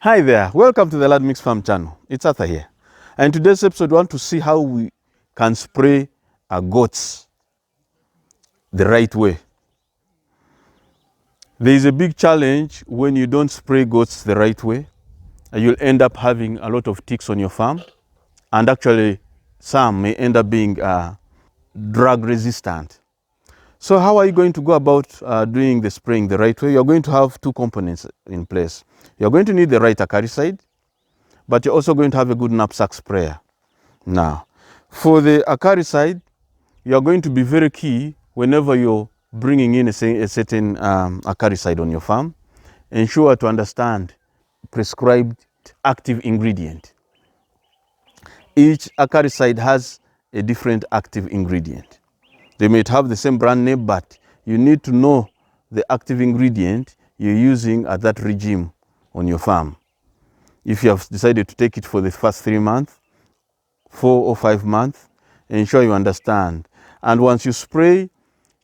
Hi there, welcome to the Lad Mix Farm channel. It's Arthur here. And in today's episode, we want to see how we can spray our goats the right way. There is a big challenge when you don't spray goats the right way. You'll end up having a lot of ticks on your farm. And actually, some may end up being drug resistant. So how are you going to go about doing the spraying the right way? You're going to have two components in place. You're going to need the right acaricide, but you're also going to have a good knapsack sprayer. Now, for the acaricide, you're going to be very key whenever you're bringing in a certain acaricide on your farm. Ensure to understand prescribed active ingredient. Each acaricide has a different active ingredient. They may have the same brand name, but you need to know the active ingredient you're using at that regime on your farm. If you have decided to take it for the first 3 months, 4 or 5 months, ensure you understand. And once you spray,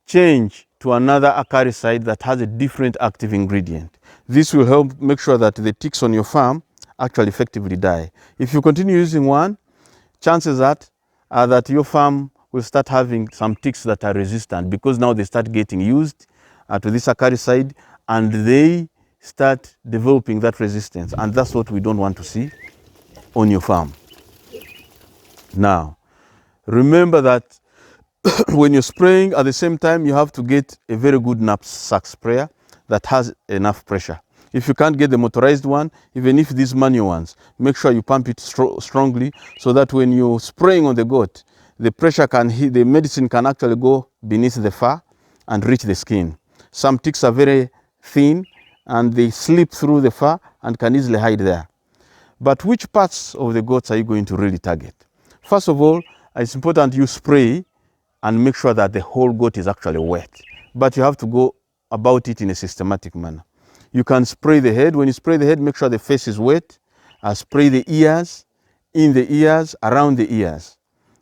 change to another acaricide that has a different active ingredient. This will help make sure that the ticks on your farm actually effectively die. If you continue using one, chances are that your farm will start having some ticks that are resistant, because now they start getting used to this acaricide and they start developing that resistance, and that's what we don't want to see on your farm. Now, remember that when you're spraying, at the same time, you have to get a very good knapsack sprayer that has enough pressure. If you can't get the motorized one, even if these manual ones, make sure you pump it strongly so that when you're spraying on the goat, the pressure can hit, the medicine can actually go beneath the fur and reach the skin. Some ticks are very thin and they slip through the fur and can easily hide there. But which parts of the goats are you going to really target? First of all, it's important you spray and make sure that the whole goat is actually wet. But you have to go about it in a systematic manner. You can spray the head. When you spray the head, make sure the face is wet. Spray the ears, in the ears, around the ears.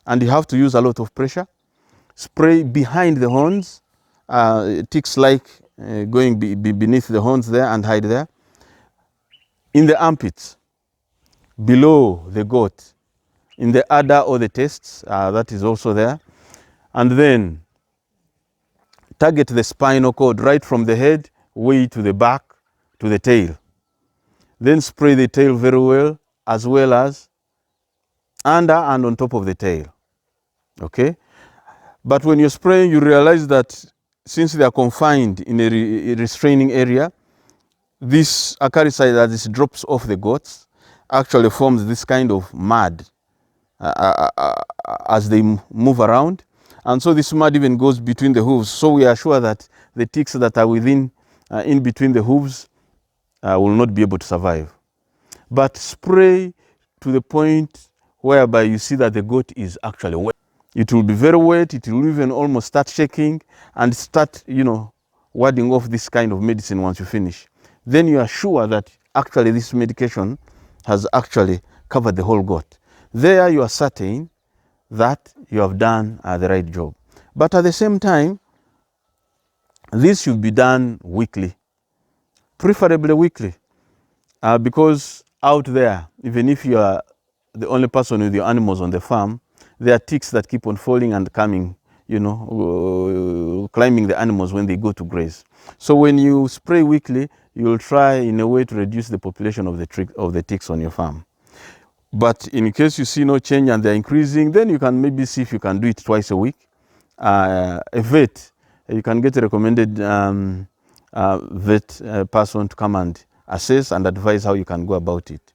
And you have to use a lot of pressure. Spray behind the horns. Ticks like going beneath the horns there and hide there. In the armpits, below the goat, in the udder or the testes, that is also there. And then target the spinal cord right from the head way to the back to the tail. Then spray the tail very well as under and on top of the tail. Okay? But when you're spraying, you realize that since they are confined in a restraining area, this acaricide that this drops off the goats actually forms this kind of mud as they move around. And so this mud even goes between the hooves. So we are sure that the ticks that are within, in between the hooves will not be able to survive. But spray to the point whereby you see that the goat is actually wet. It will be very wet. It will even almost start shaking and start, warding off this kind of medicine once you finish. Then you are sure that actually this medication has actually covered the whole goat. There you are certain that you have done the right job. But at the same time, this should be done weekly, preferably weekly, because out there, even if you are the only person with your animals on the farm, there are ticks that keep on falling and coming, climbing the animals when they go to graze. So when you spray weekly, you'll try in a way to reduce the population of the ticks on your farm. But in case you see no change and they're increasing, then you can maybe see if you can do it twice a week. A vet, you can get a recommended vet person to come and assess and advise how you can go about it.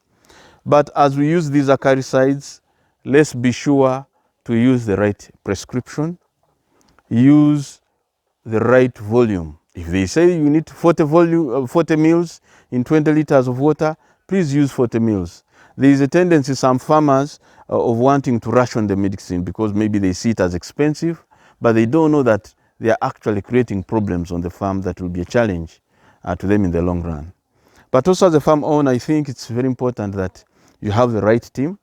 But as we use these acaricides, let's be sure to use the right prescription, use the right volume. If they say you need 40 mils in 20 liters of water, please use 40 mils. There is a tendency, some farmers, of wanting to ration the medicine because maybe they see it as expensive, but they don't know that they are actually creating problems on the farm that will be a challenge to them in the long run. But also as a farm owner, I think it's very important that you have the right team.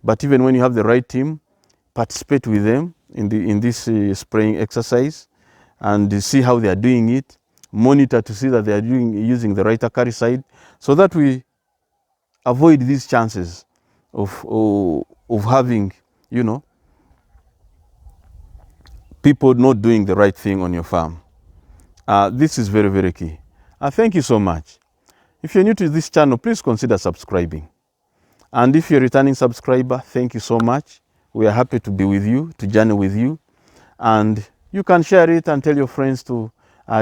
But even when you have the right team, participate with them in this spraying exercise and see how they are doing it. Monitor to see that they are using the right acaricide, so that we avoid these chances of having, you know, people not doing the right thing on your farm. This is very, very key. Thank you so much. If you're new to this channel, please consider subscribing. And if you're a returning subscriber, thank you so much. We are happy to be with you, to journey with you. And you can share it and tell your friends to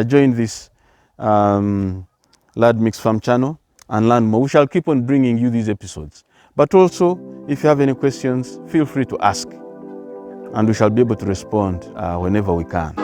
join this Lad Mix Farm channel and learn more. We shall keep on bringing you these episodes. But also, if you have any questions, feel free to ask. And we shall be able to respond whenever we can.